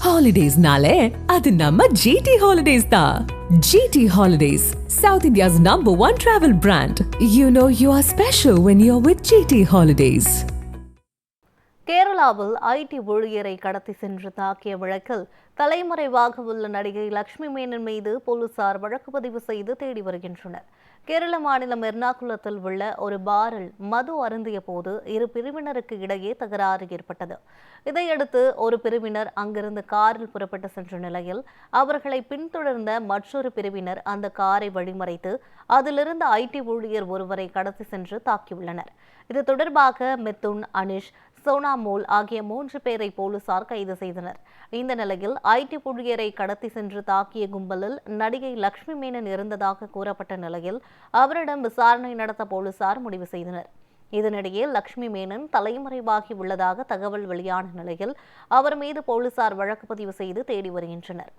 ஹாலிடேஸ்னாலே அது நம்ம ஜிடி ஹாலிடேஸ் தான். GT Holidays, South India's #1 travel brand. You know you are special when you're with GT Holidays. கேரளாவில் ID ஊழியரை கடத்தி சென்று தாக்கிய வழக்கில் தலைமறைவாக உள்ள நடிகை லட்சுமி மேனன் மீது போலீசார் வழக்கு பதிவு செய்து தேடி வருகின்றனர். கேரள மாநிலம் எர்ணாகுளத்தில் உள்ள ஒரு பாரில் மது அருந்திய போது இரு பிரிவினருக்கு இடையே தகராறு ஏற்பட்டது. இதையடுத்து ஒரு பிரிவினர் அங்கிருந்து காரில் புறப்பட்டு சென்ற நிலையில் அவர்களை பின்தொடர்ந்த மற்றொரு பிரிவினர் அந்த காரை வழிமறைத்து அதிலிருந்த ஐடி ஊழியர் ஒருவரை கடத்தி சென்று தாக்கியுள்ளனர். இது தொடர்பாக மிதுன், அனிஷ், சோனாமோல் ஆகிய 3 பேரை போலீசார் கைது செய்தனர். இந்த நிலையில் ஐடி ஊழியரை கடத்தி சென்று தாக்கிய கும்பலில் நடிகை லட்சுமி மேனன் இருந்ததாக கூறப்பட்ட நிலையில் அவரிடம் விசாரணை நடத்த போலீசார் முடிவு செய்தனர். இதனிடையே லட்சுமி மேனன் தலைமறைவாகி உள்ளதாக தகவல் வெளியான நிலையில் அவர் மீது போலீசார் வழக்கு பதிவு செய்து தேடி வருகின்றனர்.